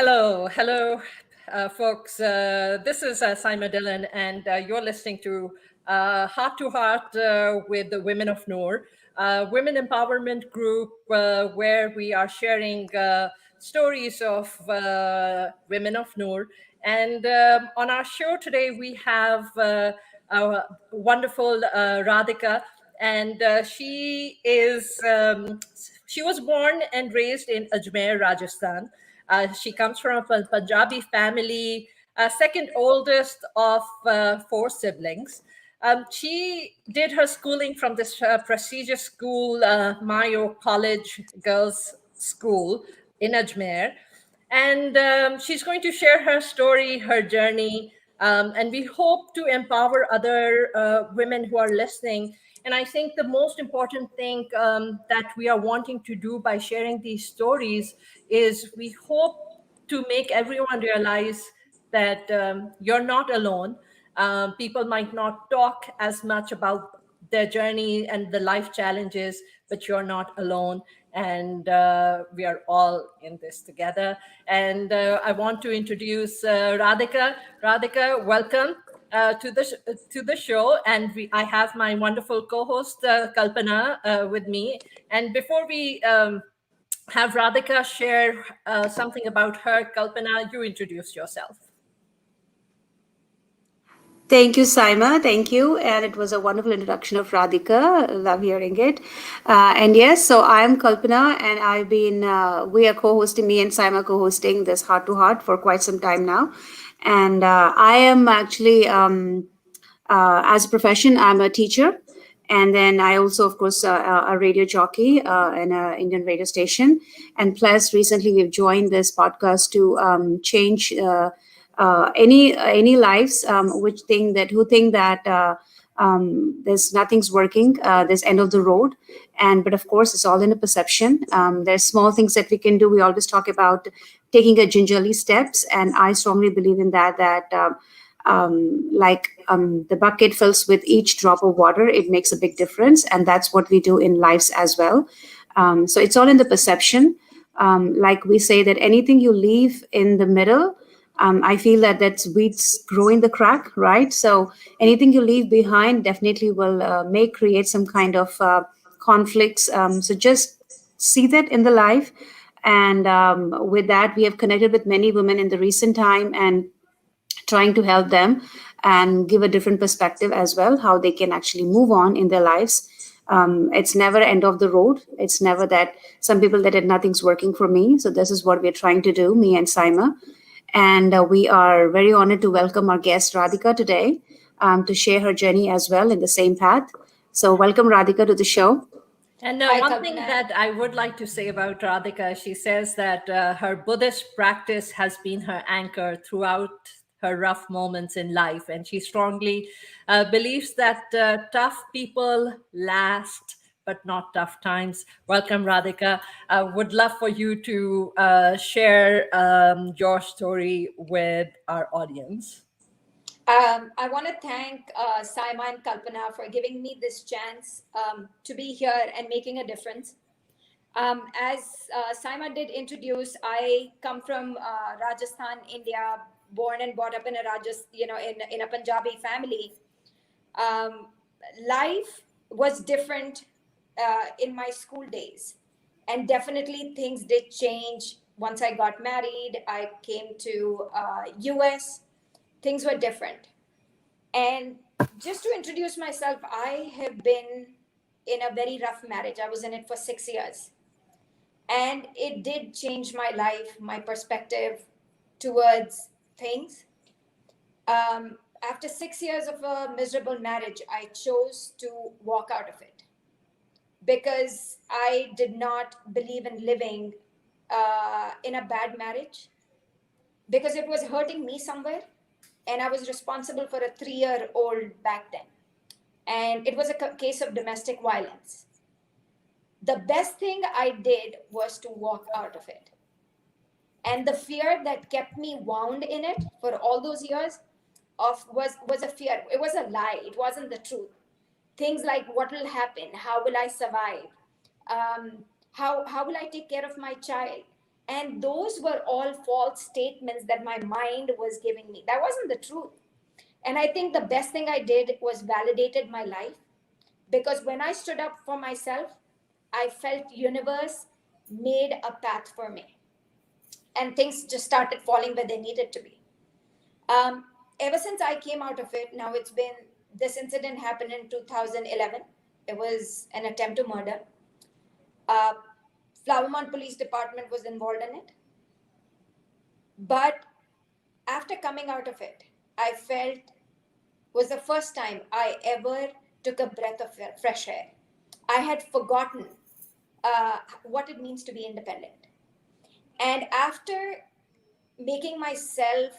Hello, folks. This is Saima Dillon, and you're listening to Heart with the Women of Noor, women empowerment group where we are sharing stories of women of Noor. And on our show today, we have our wonderful Radhika, and she was born and raised in Ajmer, Rajasthan. She comes from a Punjabi family, second oldest of four siblings. She did her schooling from this prestigious school, Mayo College Girls School in Ajmer. And she's going to share her story, her journey, and we hope to empower other women who are listening. And I think the most important thing that we are wanting to do by sharing these stories is we hope to make everyone realize that you're not alone. People might not talk as much about their journey and the life challenges, but you're not alone. And we are all in this together. And I want to introduce Radhika. Radhika, welcome to the show. And I have my wonderful co-host Kalpana with me. And before we have Radhika share something about her, Kalpana, you introduce yourself. Thank you, Saima. Thank you. And it was a wonderful introduction of Radhika. Love hearing it. And yes, so I'm Kalpana, and we are co hosting, me and Saima co hosting this Heart to Heart for quite some time now. And I am actually, as a profession, I'm a teacher. And then I also, of course, a radio jockey in an Indian radio station. And plus, recently we've joined this podcast to change any lives who think that there's nothing's working, there's end of the road. But of course it's all in a perception. There's small things that we can do. We always talk about taking a gingerly steps, and I strongly believe in that the bucket fills with each drop of water, it makes a big difference, and that's what we do in lives as well. So it's all in the perception. Like we say that anything you leave in the middle, I feel that that's weeds grow in the crack, right? So anything you leave behind definitely will may create some kind of conflicts. So just see that in the life. And with that, we have connected with many women in the recent time and trying to help them and give a different perspective as well, how they can actually move on in their lives. It's never end of the road. It's never that some people that nothing's working for me. So this is what we're trying to do, me and Saima. And we are very honored to welcome our guest Radhika today to share her journey as well in the same path. So welcome Radhika to the show. And Hi, one thing Kalpana. that I would like to say about Radhika, she says that her Buddhist practice has been her anchor throughout her rough moments in life. And she strongly believes that tough people last, but not tough times. Welcome, Radhika. I would love for you to share your story with our audience. I want to thank Saima and Kalpana for giving me this chance to be here and making a difference. As Saima did introduce, I come from Rajasthan, India, born and brought up in in a Punjabi family. Um, Life was different in my school days, and definitely things did change once I got married. I came to US. Things were different. And just to introduce myself, I have been in a very rough marriage. I was in it for 6 years. And it did change my life, my perspective towards things. After 6 years of a miserable marriage, I chose to walk out of it because I did not believe in living in a bad marriage because it was hurting me somewhere. And I was responsible for a 3-year-old back then. And it was a case of domestic violence. The best thing I did was to walk out of it. And the fear that kept me wound in it for all those years was a fear. It was a lie. It wasn't the truth. Things like what will happen? How will I survive? How will I take care of my child? And those were all false statements that my mind was giving me. That wasn't the truth. And I think the best thing I did was validated my life, because when I stood up for myself, I felt universe made a path for me, and things just started falling where they needed to be. Um, Ever since I came out of it, now it's been, this incident happened in 2011. It was an attempt to murder. Uh, Flowermont Police Department was involved in it. But after coming out of it, I felt was the first time I ever took a breath of fresh air. I had forgotten what it means to be independent. And after making myself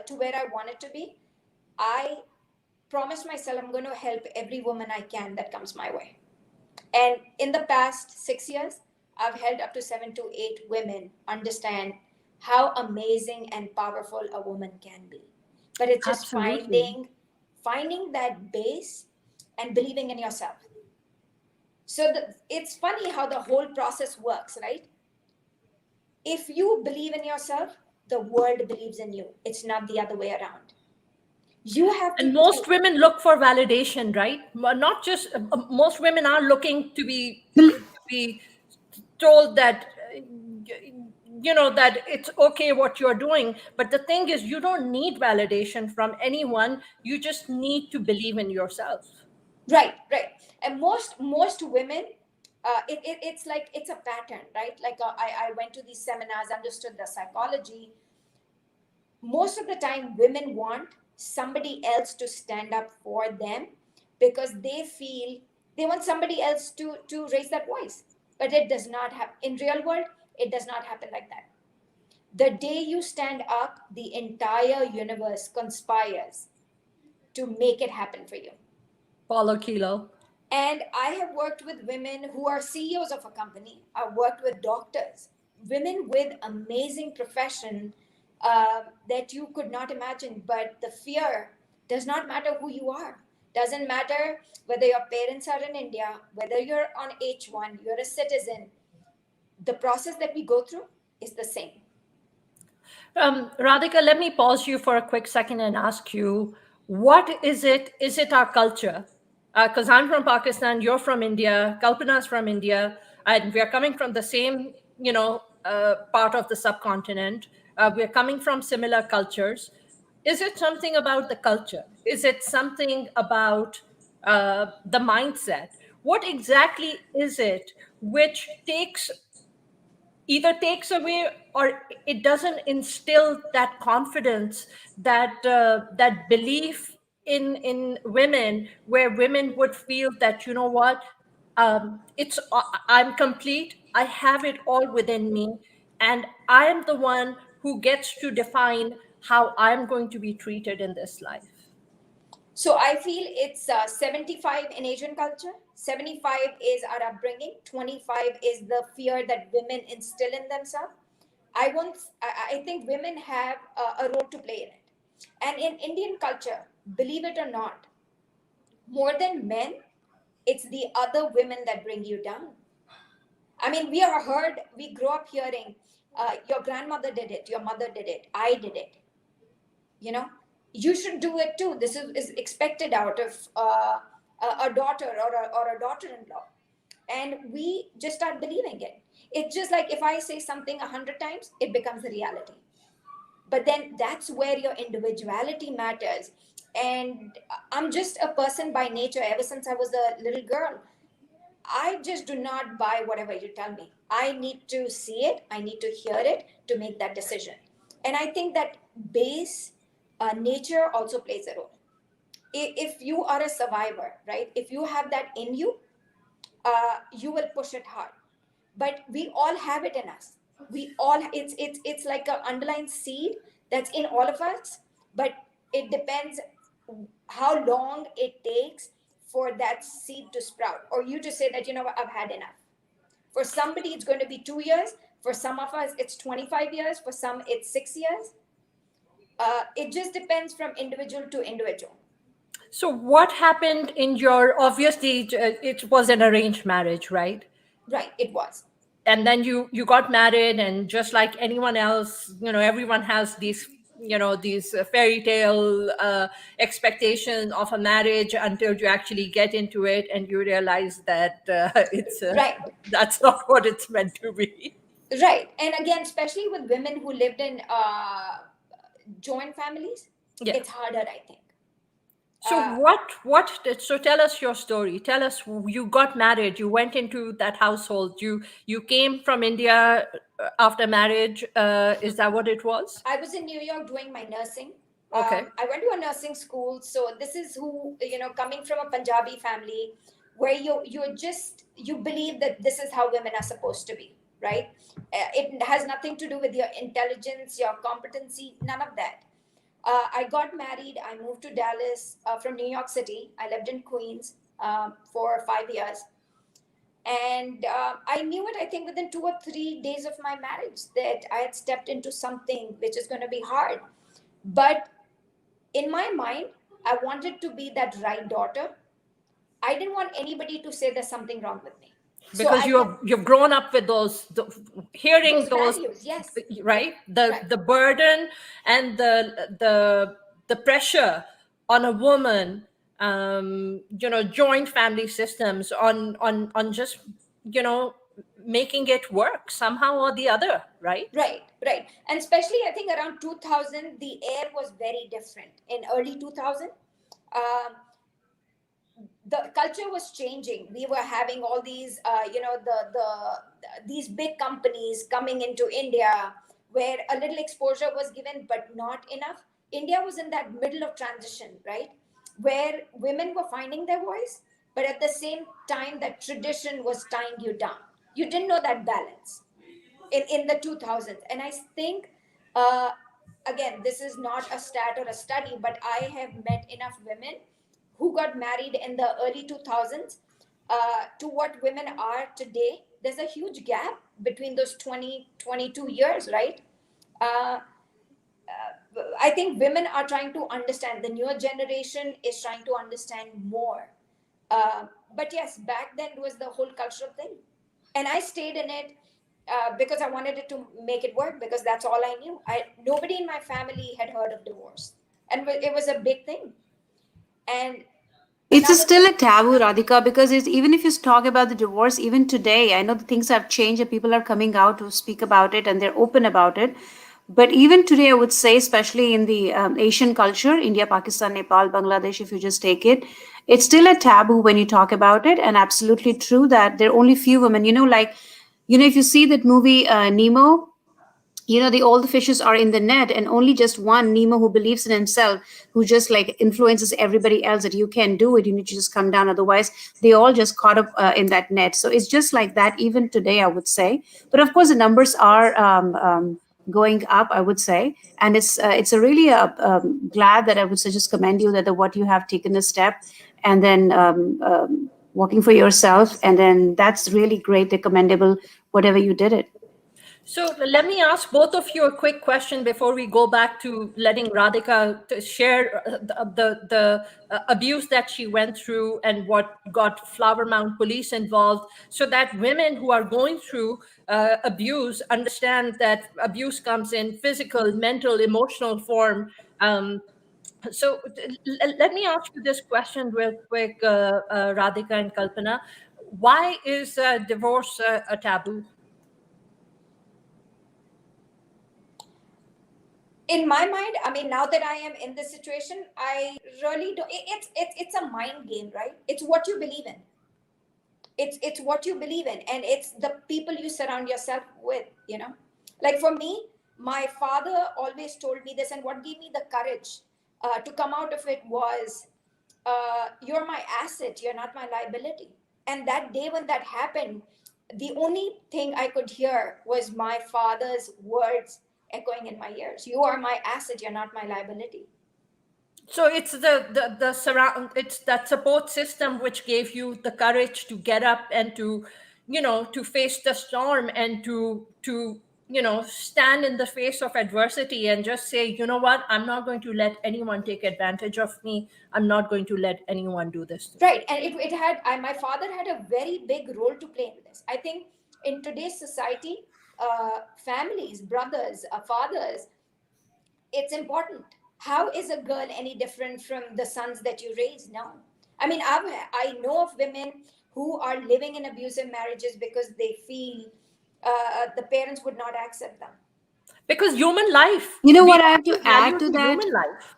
to where I wanted to be, I promised myself I'm going to help every woman I can that comes my way. And in the past 6 years, I've helped up to 7 to 8 women understand how amazing and powerful a woman can be. But it's just Absolutely. finding that base and believing in yourself. So it's funny how the whole process works, right? If you believe in yourself, the world believes in you. It's not the other way around. You have to And believe. most women look for validation, right? Not just most women are looking to be told that that it's okay what you're doing. But the thing is, you don't need validation from anyone. You just need to believe in yourself. Right, right. And most women, it's like it's a pattern, right? Like I went to these seminars, understood the psychology. Most of the time women want somebody else to stand up for them, because they feel they want somebody else to raise that voice. But it does not happen in real world. It does not happen like that. The day you stand up, the entire universe conspires to make it happen for you. Paulo Kilo. And I have worked with women who are CEOs of a company. I've worked with doctors, women with amazing profession that you could not imagine. But the fear does not matter who you are. Doesn't matter whether your parents are in India, whether you're on H1, you're a citizen. The process that we go through is the same. Radhika, let me pause you for a quick second and ask you, what is it? Is it our culture? Because I'm from Pakistan, you're from India, Kalpana's from India, and we are coming from the same, part of the subcontinent. We are coming from similar cultures. Is it something about the culture? Is it something about the mindset? What exactly is it which takes away, or it doesn't instill that confidence, that belief in women, where women would feel that, what, I'm complete, I have it all within me, and I am the one who gets to define how I'm going to be treated in this life. So I feel it's 75 in Asian culture. 75 is our upbringing. 25 is the fear that women instill in themselves. I think women have a role to play in it. And in Indian culture, believe it or not, more than men, it's the other women that bring you down. I mean, we grow up hearing, your grandmother did it, your mother did it, I did it. You know, you should do it too. This is expected out of a daughter or a daughter-in-law. And we just start believing it. It's just like if I say something 100 times, it becomes a reality. But then that's where your individuality matters. And I'm just a person by nature. Ever since I was a little girl, I just do not buy whatever you tell me. I need to see it, I need to hear it to make that decision. And I think that base nature also plays a role. If you are a survivor, right? If you have that in you, you will push it hard. But we all have it in us. We all it's like an underlying seed that's in all of us. But it depends how long it takes for that seed to sprout, or you to say that, you know what, I've had enough. For somebody it's going to be 2 years, for some of us it's 25 years, for some it's 6 years. It just depends from individual to individual. So what happened in your, obviously, it was an arranged marriage, right? Right, it was. and then you got married, and just like anyone else, everyone has these, these fairy tale expectation of a marriage until you actually get into it and you realize that it's Right. that's not what it's meant to be. Right. And again, especially with women who lived in joint families, Yeah. it's harder, I think. So so tell us your story. Tell us, you got married, you went into that household, you came from India after marriage. Is that what it was? I was in New York doing my nursing. Okay. I went to a nursing school, so this is who, coming from a Punjabi family, where you believe that this is how women are supposed to be, right? It has nothing to do with your intelligence, your competency, none of that. I got married. I moved to Dallas from New York City. I lived in Queens for 5 years. And I knew it, I think, within 2 or 3 days of my marriage that I had stepped into something which is going to be hard. But in my mind, I wanted to be that right daughter. I didn't want anybody to say there's something wrong with me. So Because I kept you've grown up with hearing those those, values, yes. right? The Right. the burden and the pressure on a woman, joint family systems, on just, you know making it work somehow or the other, right? Right, right. And especially, I think around 2000, the air was very different. In early 2000, um, the culture was changing. We were having all these, these big companies coming into India, where a little exposure was given, but not enough. India was in that middle of transition, right, where women were finding their voice, but at the same time, that tradition was tying you down. You didn't know that balance in the 2000s. And I think, uh, again, this is not a stat or a study, but I have met enough women who got married in the early 2000s to what women are today. There's a huge gap between those 20 22 years, right? uh, I think women are trying to understand. The newer generation is trying to understand more. But yes, back then it was the whole cultural thing, and I stayed in it because I wanted it to make it work, because that's all I knew. Nobody in my family had heard of divorce, and it was a big thing. And It's another still thing, a taboo, Radhika, because even if you talk about the divorce, even today, I know the things have changed and people are coming out to speak about it and they're open about it. But even today, I would say, especially in the Asian culture, India, Pakistan, Nepal, Bangladesh, if you just take it, it's still a taboo when you talk about it. And absolutely true that there are only few women, if you see that movie Nemo, the all the fishes are in the net and only just one, Nemo, who believes in himself, who just like influences everybody else that you can do it, you need to just come down, otherwise they all just caught up in that net. So it's just like that even today, I would say. But of course the numbers are going up, I would say. And it's a really glad that I would say, just commend you that what you have taken a step, and then working for yourself, and then that's really great, commendable, whatever you did it. So let me ask both of you a quick question before we go back to letting Radhika to share the abuse that she went through and what got Flower Mound Police involved, so that women who are going through abuse understand that abuse comes in physical, mental, emotional form. Let me ask you this question real quick, Radhika and Kalpana. Why is divorce a taboo? in my mind, I mean, now that I am in this situation, I really do. It's a mind game, right? It's what you believe in. It's what you believe in, and it's the people you surround yourself with. Like for me, my father always told me this, and what gave me the courage to come out of it was, you're my asset, you're not my liability. And that day when that happened, the only thing I could hear was my father's words echoing in my ears: you are my asset, you're not my liability. So it's the surround, it's that support system which gave you the courage to get up and to, to face the storm, and to stand in the face of adversity and just say, you know what, I'm not going to let anyone take advantage of me, I'm not going to let anyone do this to me. Right. And it had, my father had a very big role to play in this. I think in today's society, families, brothers, fathers, it's important. How is a girl any different from the sons that you raise? No. I mean, I know of women who are living in abusive marriages because they feel the parents would not accept them. Because human life, You know we what I have have to to give add value to to that? human life.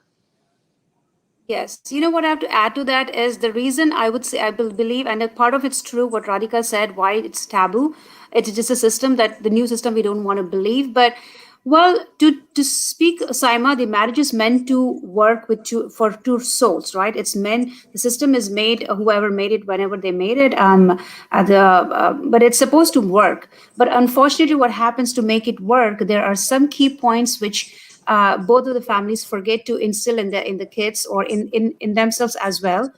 Yes, you know what I have to add to that is the reason I would say believe, and a part of it's true what Radhika said, why it's taboo. It's just a system that the new system we don't want to believe. But well, to speak, Saima, the marriage is meant to work with two souls, right? It's meant the system is made whoever made it whenever they made it. But it's supposed to work. But unfortunately, what happens to make it work? There are some key points which both of the families forget to instill in the kids or in themselves as well,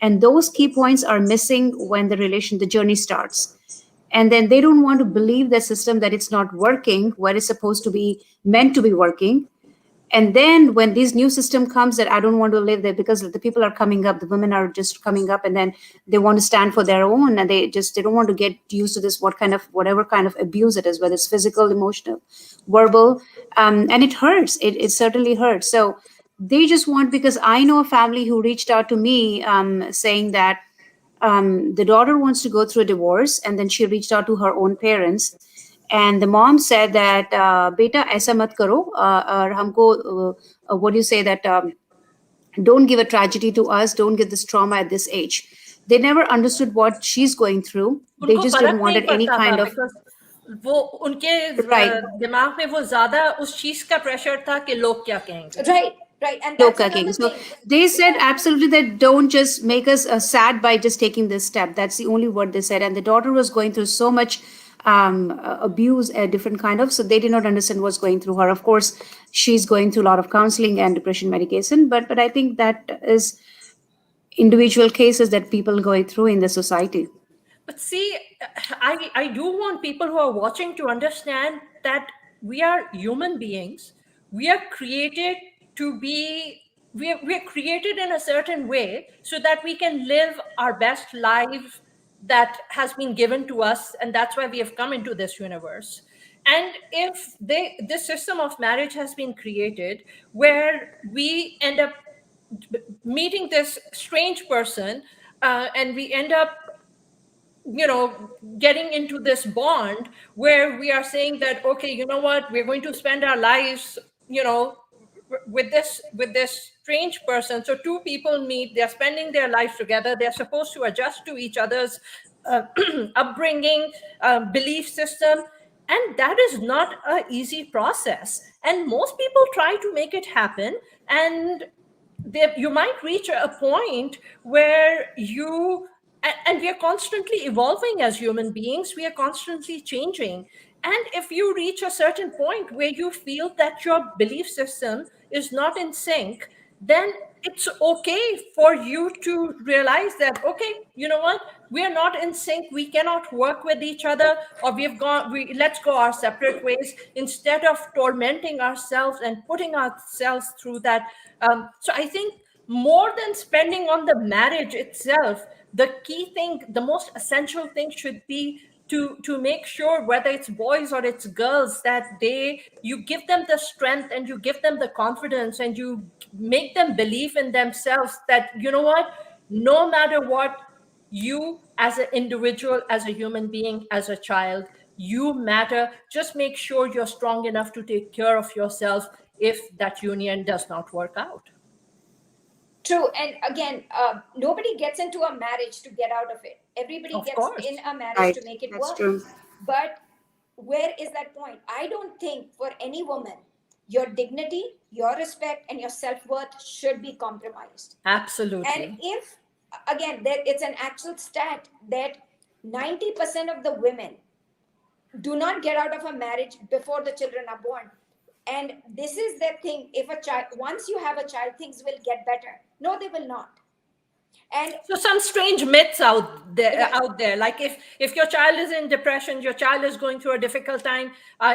and those key points are missing when the journey starts, and then they don't want to believe the system that it's not working where it's supposed to be meant to be working. And then when this new system comes that I don't want to live there because the people are coming up, the women are just coming up, and then they want to stand for their own, and they don't want to get used to this whatever kind of abuse it is, whether it's physical, emotional, verbal, and it hurts. It certainly hurts. So they just want, because I know a family who reached out to me saying that the daughter wants to go through a divorce, and then she reached out to her own parents, and the mom said that beta aisa mat karo, और हमको what do you say that don't give a tragedy to us, don't give this trauma at this age. They never understood what she's going through. They उनको just फर्क didn't नहीं wanted any पड़ता था, kind of because वो उनके right. दिमाग में वो ज्यादा उस चीज का प्रेशर था कि लोग क्या कहेंगे. Right, right. And that's Loka King. another So thing. they said Yeah. absolutely that don't just make us sad by just taking this step. That's the only word they said. And the daughter was going through so much abuse, different kind of. So they did not understand what's going through her. Of course, she's going through a lot of counseling and depression medication. But I think that is individual cases that people going through in the society. But see, I do want people who are watching to understand that we are human beings. We are created to be, we are created in a certain way so that we can live our best life that has been given to us. And that's why we have come into this universe. And if this system of marriage has been created where we end up meeting this strange person, and we end up, getting into this bond where we are saying that, okay, you know what, we're going to spend our lives, with this strange person. So two people meet, they're spending their lives together, they're supposed to adjust to each other's uh, upbringing, belief system, and that is not a easy process, and most people try to make it happen. And you might reach a point where and we are constantly evolving as human beings, we are constantly changing. And if you reach a certain point where you feel that your belief system is not in sync, then it's okay for you to realize that, okay, you know what, we are not in sync, we cannot work with each other, or let's go our separate ways, instead of tormenting ourselves and putting ourselves through that. So I think more than spending on the marriage itself, the key thing, the most essential thing should be to make sure, whether it's boys or it's girls, that you give them the strength and you give them the confidence and you make them believe in themselves, that, you know what, no matter what, you as an individual, as a human being, as a child, you matter. Just make sure you're strong enough to take care of yourself if that union does not work out. True. And again, nobody gets into a marriage to get out of it. Everybody Of gets in course. a marriage Right. to make it That's work. true. But where is that point? I don't think for any woman, your dignity, your respect, and your self worth should be compromised. And Absolutely. if, again, it's an actual stat that 90% of the women do not get out of a marriage before the children are born. And this is the thing, if a child, once you have a child, things will get better. No, they will not. And So some strange myths right, out there, like if your child is in depression, your child is going through a difficult time,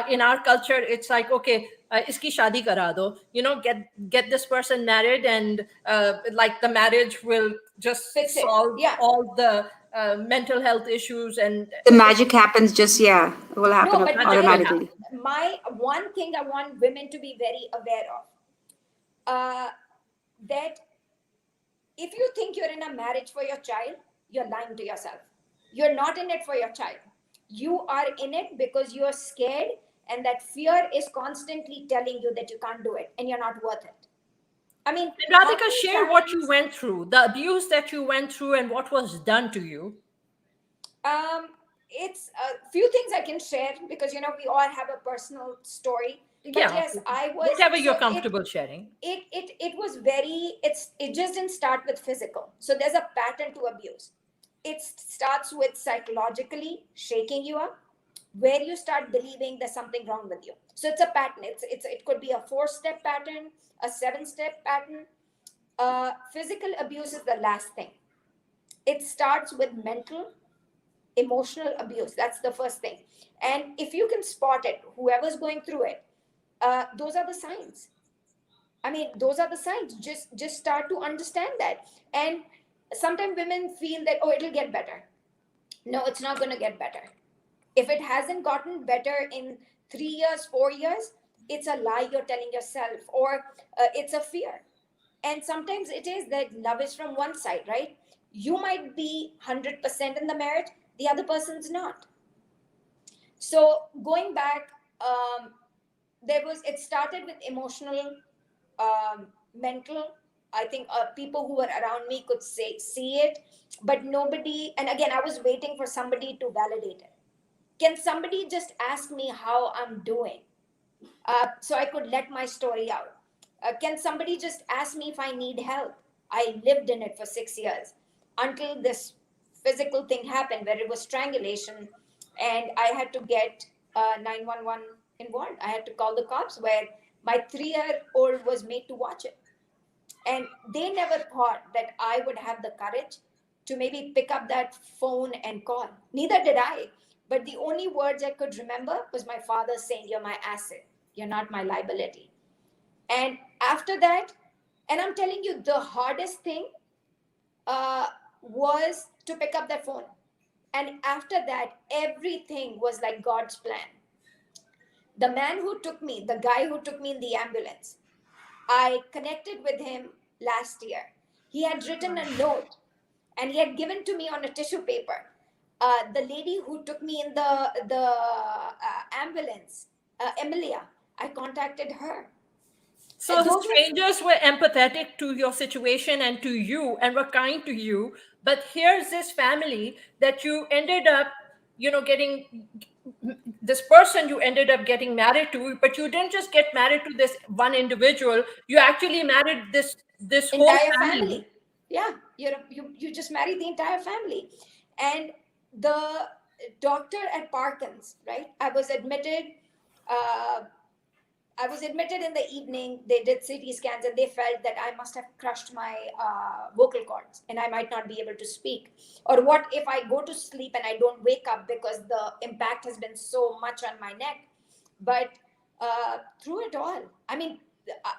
in our culture it's like, okay, iski shadi kara do, get this person married, and like the marriage will just fix it. solve Yeah. all the mental health issues, and The magic happens just, yeah, it will happen No, but magic will I happen. automatically. my one thing I want women to be very aware of, uh, that if you think you're in a marriage for your child, you're lying to yourself. You're not in it for your child. You are in it because you're scared, and that fear is constantly telling you that you can't do it and you're not worth it. I mean, And how Radhika, many share what you times? went through, the abuse that you went through, and what was done to you. Um, it's a few things I can share because we all have a personal story. But Yeah, yes, I was whatever you're so it comfortable sharing. it it it was very it just didn't start with physical. So there's a pattern to abuse. It starts with psychologically shaking you up, where you start believing there's something wrong with you. So it's a pattern. It could be a 4-step pattern, a 7-step pattern. Physical abuse is the last thing. It starts with mental, emotional abuse. That's the first thing. And if you can spot it, whoever's going through it, those are the signs. I mean, those are the signs. Just start to understand that. And sometimes women feel that, oh, it'll get better. No, it's not going to get better. If it hasn't gotten better in 3 years, 4 years, it's a lie you're telling yourself, or it's a fear. And sometimes it is that love is from one side, right? You might be 100% in the marriage, the other person's not. So going back, it started with emotional, mental. I think people who were around me could see it, but nobody. And again, I was waiting for somebody to validate it. Can somebody just ask me how I'm doing, so I could let my story out? Can somebody just ask me if I need help? I lived in it for 6 years until this physical thing happened where it was strangulation, and I had to get 911 involved. I had to call the cops, where my 3-year-old was made to watch it. And they never thought that I would have the courage to maybe pick up that phone and call. Neither did I. But the only words I could remember was my father saying, "You're my asset. You're not my liability." And after that, and I'm telling you, the hardest thing uh, was to pick up that phone. And after that, everything was like God's plan. The man who took me, the guy who took me in the ambulance, I connected with him last year. He had written a note and he had given to me on a tissue paper. The lady who took me in the ambulance, Emilia, I contacted her. So the Those were strangers were empathetic to your situation and to you and were kind to you. But here's this family that you ended up, getting this person you ended up getting married to, but you didn't just get married to this one individual. You actually married this whole entire family. family. Yeah, you just married the entire family. And the doctor at Parkins, right? Uh, I was admitted in the evening. They did CT scans and they felt that I must have crushed my vocal cords and I might not be able to speak. Or what if I go to sleep and I don't wake up because the impact has been so much on my neck? But through it all, I mean, uh,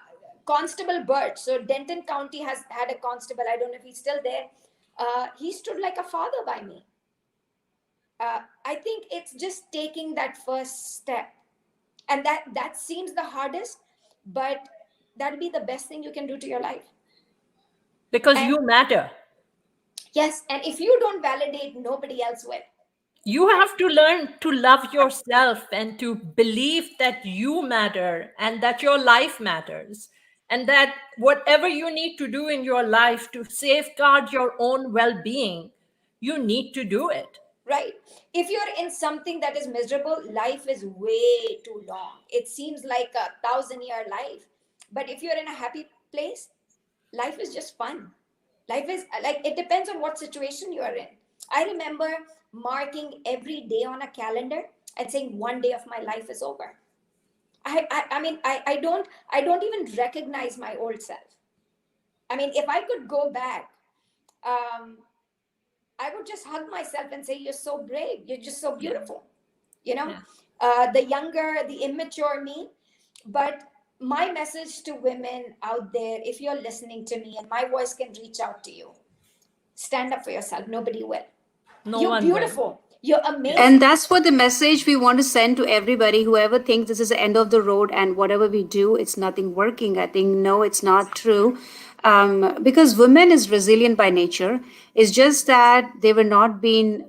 Constable Burt, so Denton County has had a constable. I don't know if he's still there. He stood like a father by me. I think it's just taking that first step, and that seems the hardest, but that'd be the best thing you can do to your life. Because And you matter. yes, and if you don't validate, nobody else will. You And have to learn to love yourself and to believe that you matter and that your life matters, and that whatever you need to do in your life to safeguard your own well-being, you need to do it. right, if you're in something that is miserable, life is way too long. It seems like a 1,000-year life. But if you're in a happy place, life is just fun. Life is like, it depends on what situation you are in. I remember marking every day on a calendar and saying one day of my life is over. I mean, I don't even recognize my old self. I mean, if I could go back, um, I would just hug myself and say, "You're so brave. You're just so Yeah. beautiful." You know, Yeah. the younger, the immature me. But my message to women out there, if you're listening to me and my voice can reach out to you, stand up for yourself. Nobody will. No You're one will. beautiful. You're Yeah. And amazing. that's what the message we want to send to everybody, whoever thinks this is the end of the road and whatever we do, it's nothing working. I think, no, it's not true. Because women is resilient by nature. It's just that they were not being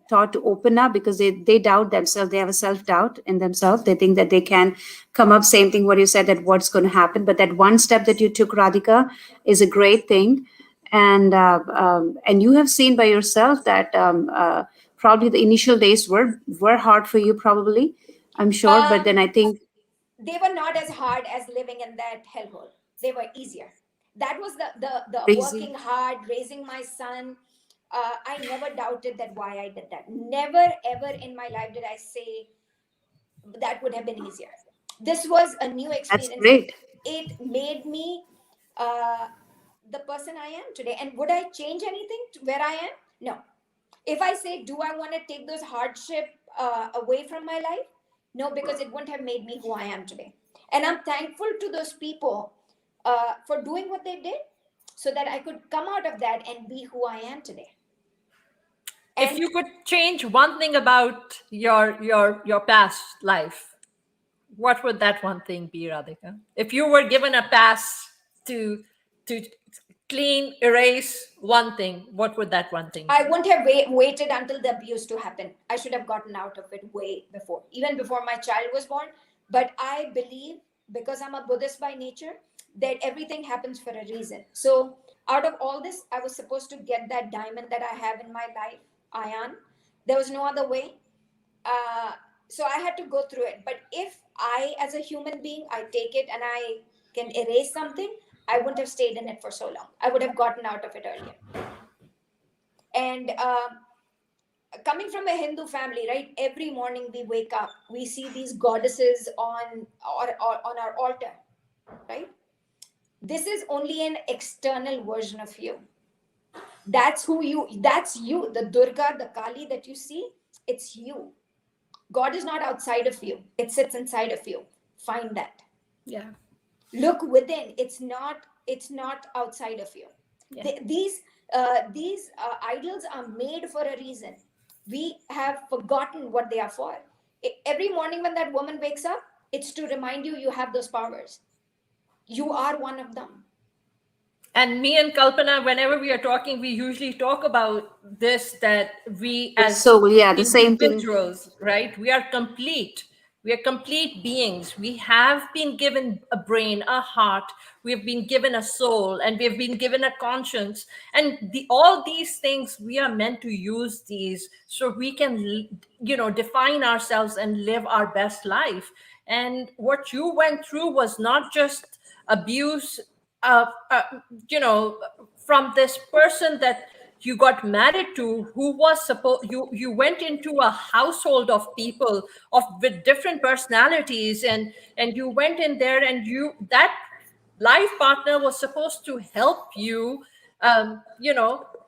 taught to open up because they doubt themselves. They have a self doubt in themselves. They think that they can come up, same thing what you said, that what's going to happen. But that one step that you took, Radhika, is a great thing. And you have seen by yourself that probably the initial days were hard for you, probably, I'm sure, but then Um, I think they were not as hard as living in that hellhole. They were easier. That was the crazy. working hard, raising my son. I never doubted that why I did that. Never ever in my life did I say that would have been easier. This was a new That's experience. great. It made me uh, the person I am today. And would I change anything to where I am? No. If I say, do I want to take those hardship away from my life? No, because it wouldn't have made me who I am today. And I'm thankful to those people for doing what they did so that I could come out of that and be who I am today. If And you could change one thing about your past life, what would that one thing be, Radhika? If you were given a pass to to clean, erase one thing, what would that one thing I be? wouldn't have waited until the abuse to happen. I should have gotten out of it way before, even before my child was born. But I believe, because I'm a Buddhist by nature, that everything happens for a reason. So out of all this, I was supposed to get that diamond that I have in my life, Ayan. There was no other way. Uh, so I had to go through it. But if I, as a human being, I take it and I can erase something, I wouldn't have stayed in it for so long. I would have gotten out of it earlier. And coming from a Hindu family, right? Every morning we wake up, we see these goddesses or on our altar, right? This is only an external version of you. That's who you. That's you. The Durga, the Kali that you see, it's you. God is not outside of you. It sits inside of you. Find that. Yeah. Look within. It's not. It's not outside of you. Yeah. These idols are made for a reason. We have forgotten what they are for. Every morning when that woman wakes up, it's to remind you have those powers. You are one of them. And me and Kalpana, whenever we are talking, we usually talk about this, that we as So yeah, the same thing. individuals, right? We are complete. We are complete beings. We have been given a brain, a heart. We have been given a soul, and we have been given a conscience. And all these things, we are meant to use these so we can, define ourselves and live our best life. And what you went through was not just abuse, uh, uh, you know from this person that you got married to, who was supposed, you went into a household of people with different personalities, and you went in there, and that life partner was supposed to help you,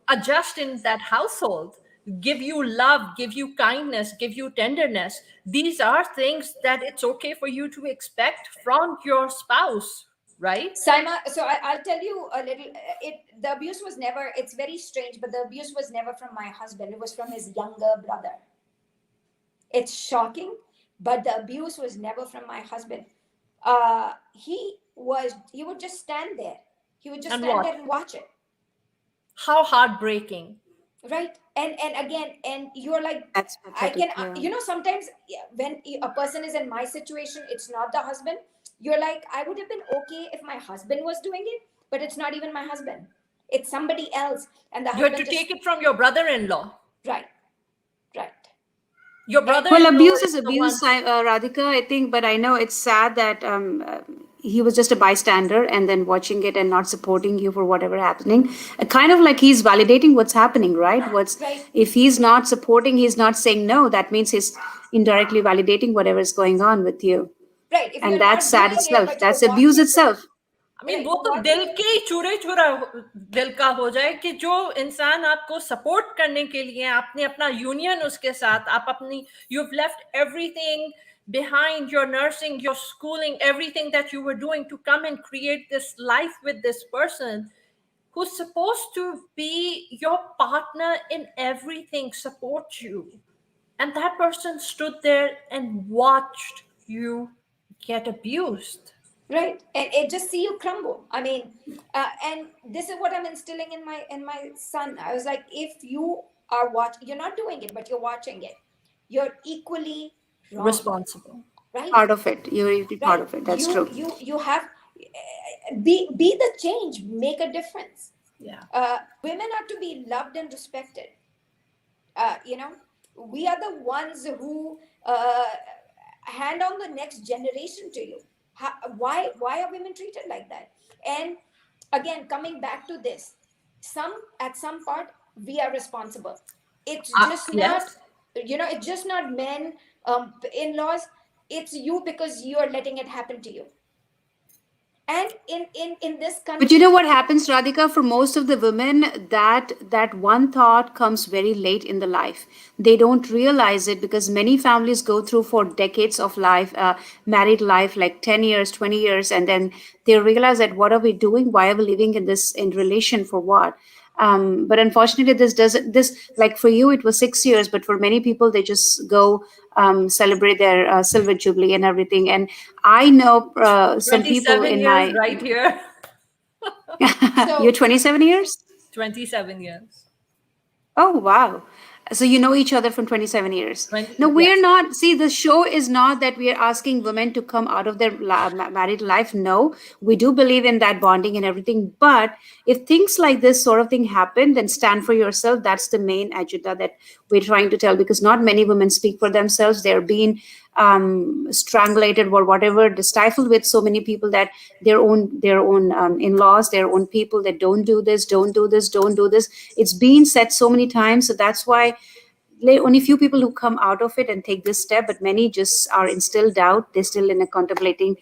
adjust in that household, give you love, give you kindness, give you tenderness. These are things that it's okay for you to expect from your spouse, right? Saima, so I'll tell you a little. The abuse was never. It's very strange, but the abuse was never from my husband. It was from his younger brother. It's shocking, but the abuse was never from my husband. He would just stand there. He would just And stand what? there and watch it, How heartbreaking. right? And again, and you're like, That's I can, pathetic. Yeah. sometimes, yeah, when a person is in my situation, it's not the husband. You're like, I would have been okay if my husband was doing it, but it's not even my husband. It's somebody else, and the You had to husband just, take it from your brother-in-law. right, right, Your and Well, brother-in-law abuse is is the one. abuse, Radhika, I think, but I know it's sad that he was just a bystander and then watching it and not supporting you for whatever happening. Kind of like he's validating what's happening, right? right. If he's not supporting, he's not saying no. That means he's indirectly validating whatever is going on with you, Right. If and you're that's not sad doing it, itself. but you're That's abuse watching it, itself. वो right? You're तो watching दिल it. के ही चूरे चूरा दिल का हो जाए कि जो इंसान आपको सपोर्ट करने के लिए आपने अपना यूनियन उसके साथ, आप अपनी, you've left everything behind, your nursing, your schooling, everything that you were doing to come and create this life with this person who's supposed to be your partner in everything, support you. And that person stood there and watched you get abused. Right, and it just see you crumble. I mean, and this is what I'm instilling in my son. I was like, if you are you're not doing it, but you're watching it, you're equally wrong. Responsible. Right, Part of it. You're usually part right. of it. That's You true. you have be the change, make a difference. Yeah. Women are to be loved and respected. You know, we are the ones who hand on the next generation to you. Why are women treated like that? And again, coming back to this, at some part we are responsible. It's just not, Yes. it's just not men, in-laws. It's you, because you are letting it happen to you. And in this But you country. know what happens, Radhika? For most of the women, that one thought comes very late in the life. They don't realize it because many families go through for decades of life, married life, like 10 years, 20 years, and then they realize that what are we doing? Why are we living in this in relation for what? But unfortunately, this doesn't. This like for you, it was 6 years, but for many people, they just go celebrate their silver jubilee and everything. And I know some people 27 in years my right here. You're So 27 years? 27 years. Oh, wow. So you know each other from 27 years. 20, No, we're yes. not. See, the show is not that we are asking women to come out of their married life. No, we do believe in that bonding and everything. But if things like this sort of thing happen, then stand for yourself. That's the main agenda that we're trying to tell, because not many women speak for themselves. They're being strangulated or whatever, stifled with so many people that their own in-laws, their own people that don't do this, don't do this, don't do this. It's been said so many times. So that's why only few people who come out of it and take this step, but many just are in still doubt. They're still in a contemplating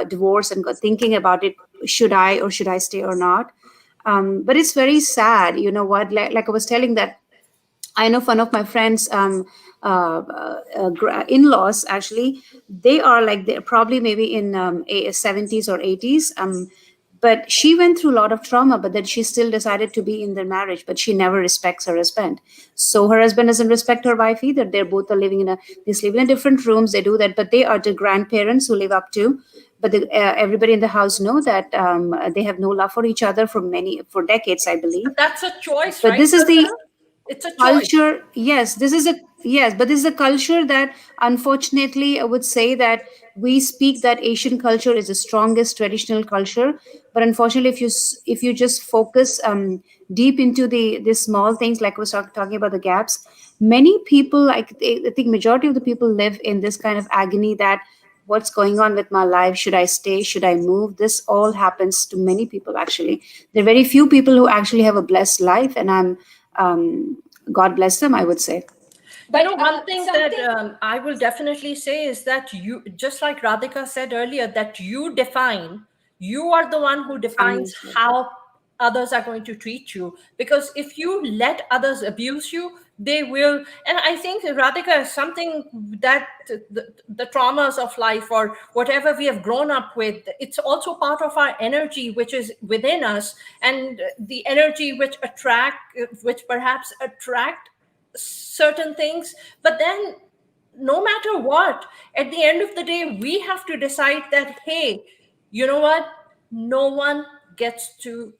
divorce and thinking about it. Should I or should I stay or not? But it's very sad. You know what? Like I was telling that I know one of my friends' in-laws actually. They are like they're probably maybe in 70s or 80s. But she went through a lot of trauma, but then she still decided to be in their marriage. But she never respects her husband. So her husband doesn't respect her wife either. They're both are living in a they live in different rooms. They do that, but they are the grandparents who live up to. But everybody in the house know that they have no love for each other for decades, I believe. But that's a choice, But right, this is the Kalpana? It's a choice. culture. Yes, but this is a culture that unfortunately I would say that we speak that Asian culture is the strongest traditional culture. But unfortunately, if you just focus deep into the small things, like I was talking about the gaps, many people, like I think majority of the people live in this kind of agony that what's going on with my life, should I stay, should I move? This all happens to many people. Actually, there are very few people who actually have a blessed life, and God bless them, I would say. But One thing that something. I will definitely say is that you, just like Radhika said earlier, that you are the one who Define defines yourself. how others are going to treat you. Because if you let others abuse you, they will. And I think, Radhika, is something that the traumas of life or whatever we have grown up with, it's also part of our energy, which is within us, and the energy which perhaps attract certain things. But then, no matter what, at the end of the day, we have to decide that, hey, you know what, no one gets to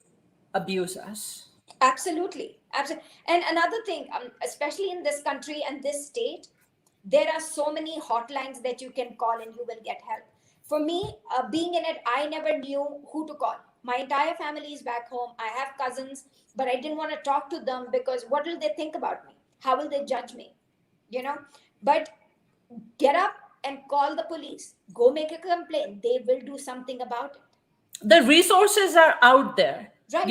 abuse us. Absolutely, absolutely. And another thing, especially in this country and this state, there are so many hotlines that you can call and you will get help. For me, being in it, I never knew who to call. My entire family is back home. I have cousins, but I didn't want to talk to them because what will they think about me? How will they judge me? You know. But get up and call the police. Go make a complaint. They will do something about it. The resources are out there. Right.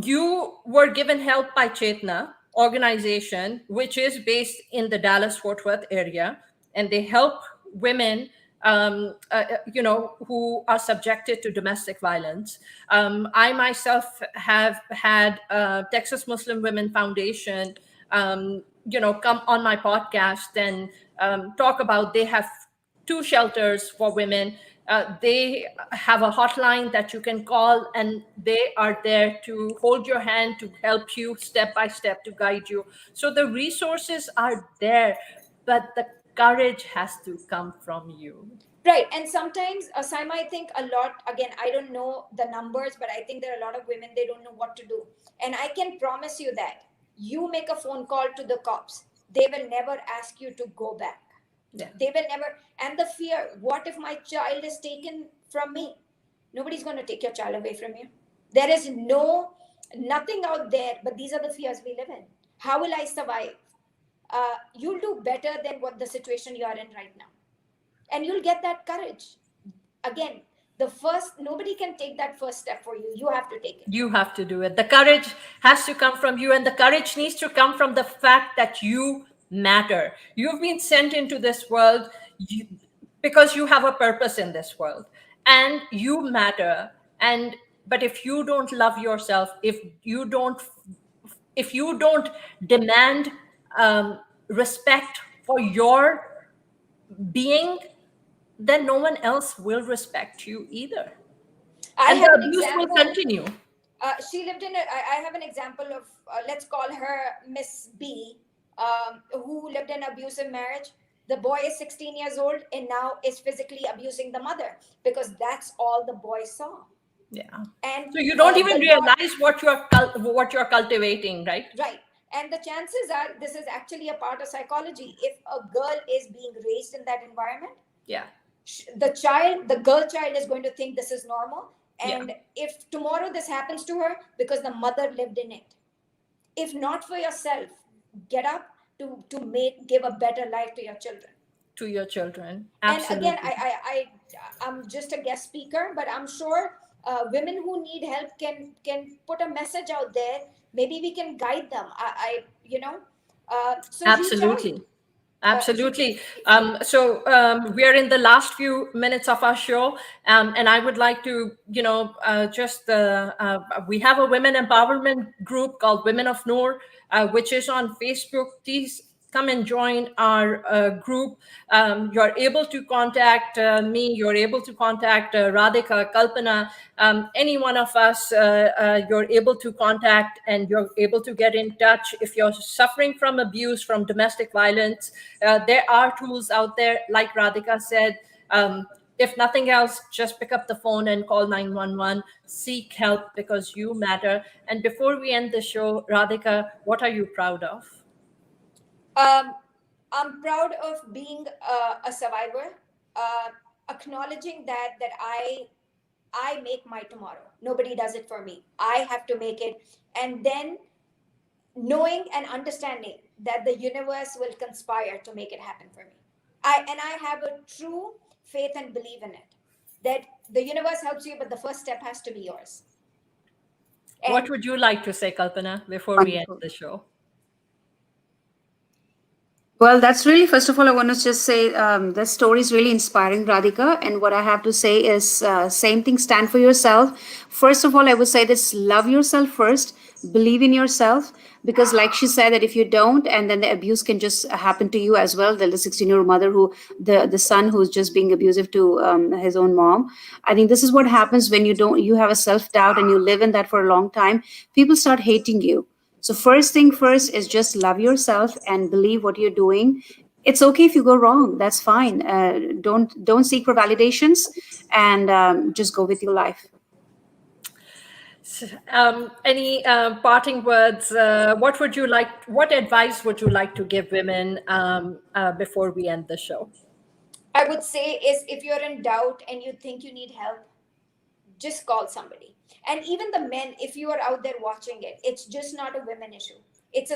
You were given help by Chetna organization, which is based in the Dallas Fort Worth area, and they help women, who are subjected to domestic violence. I myself have had Texas Muslim Women Foundation come on my podcast and talk about, they have two shelters for women. They have a hotline that you can call, and they are there to hold your hand, to help you step by step, to guide you. So the resources are there, but the courage has to come from you. Right. And sometimes, Saima, I think a lot, again, I don't know the numbers, but I think there are a lot of women, they don't know what to do. And I can promise you that you make a phone call to the cops, they will never ask you to go back. Yeah. They will never. And the fear, what if my child is taken from me? Nobody's going to take your child away from you. There is nothing out there, but these are the fears we live in. How will I survive? You'll do better than what the situation you are in right now, and you'll get that courage. Again, the first, nobody can take that first step for you. You have to take it. You have to do it. The courage has to come from you, and the courage needs to come from the fact that you matter. You've been sent into this world, you, because you have a purpose in this world, and you matter. And but if you don't love yourself, if you don't demand respect for your being, then no one else will respect you either, I and the have an abuse will example. continue. She lived in I have an example of, let's call her Miss B, who lived in an abusive marriage. The boy is 16 years old and now is physically abusing the mother because that's all the boy saw. Yeah. And So you don't even the law, realize what you're cultivating, right? right. And the chances are this is actually a part of psychology. If a girl is being raised in that environment, Yeah. the girl child is going to think this is normal. Yeah. And if tomorrow this happens to her, because the mother lived in it, if not for yourself, get up to give a better life to your children. To your children. And again, Absolutely. I'm just a guest speaker, but I'm sure women who need help can put a message out there. Maybe we can guide them. So reach out. Absolutely. Absolutely. We are in the last few minutes of our show, and I would like to, we have a women empowerment group called Women of Noor, which is on Facebook. Please come and join our group. You're able to contact me. You're able to contact Radhika, Kalpana, any one of us. You're able to contact, and you're able to get in touch if you're suffering from abuse, from domestic violence. There are tools out there, like Radhika said. If nothing else, just pick up the phone and call 911. Seek help because you matter. And before we end the show, Radhika, what are you proud of? Um, I'm proud of being a survivor, acknowledging that I make my tomorrow. Nobody does it for me. I have to make it, and then knowing and understanding that the universe will conspire to make it happen for me. I have a true faith and belief in it, that the universe helps you, but the first step has to be yours. What And would you like to say, Kalpana, before we end Wonderful. the show? Well, that's really, first of all, I want to just say this story is really inspiring, Radhika. And what I have to say is same thing, stand for yourself. First of all, I would say this, love yourself first, believe in yourself. Because, like she said, that if you don't, and then the abuse can just happen to you as well. The 16-year-old mother the son who's just being abusive to his own mom. I think this is what happens when you have a self doubt and you live in that for a long time. People start hating you. So first thing first is just love yourself and believe what you're doing. It's okay if you go wrong. That's fine. Don't seek for validations, and just go with your life. Any parting words? What advice would you like to give women before we end the show? I would say is, if you're in doubt and you think you need help, just call somebody. And even the men, if you are out there watching it, it's just not a women issue. It's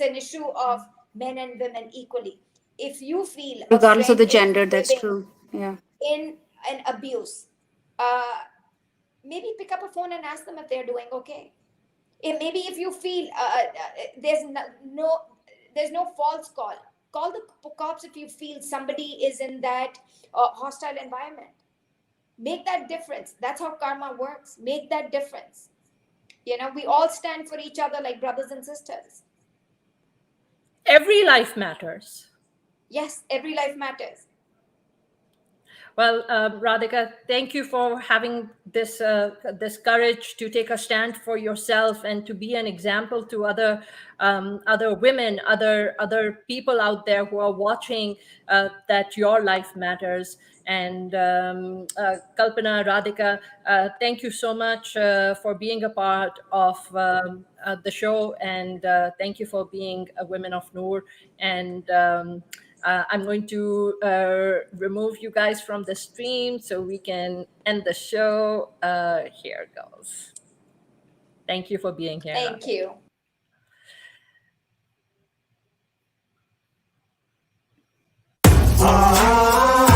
an issue of men and women equally. If you feel a Regardless of friend the is gender, that's living true. Yeah. in an abuse, uh, maybe pick up a phone and ask them if they're doing okay. Maybe if you feel there's no false call the cops if you feel somebody is in that hostile environment. Make that difference. That's how karma works. Make that difference. We all stand for each other like brothers and sisters. Every life matters. Yes, every life matters. Well, Radhika, thank you for having this courage to take a stand for yourself and to be an example to other women, other people out there who are watching, that your life matters. And Kalpana, Radhika, thank you so much for being a part of the show, and thank you for being a Women of Noor. And I'm going to remove you guys from the stream so we can end the show. Here goes. Thank you for being here, Thank Radhika. you.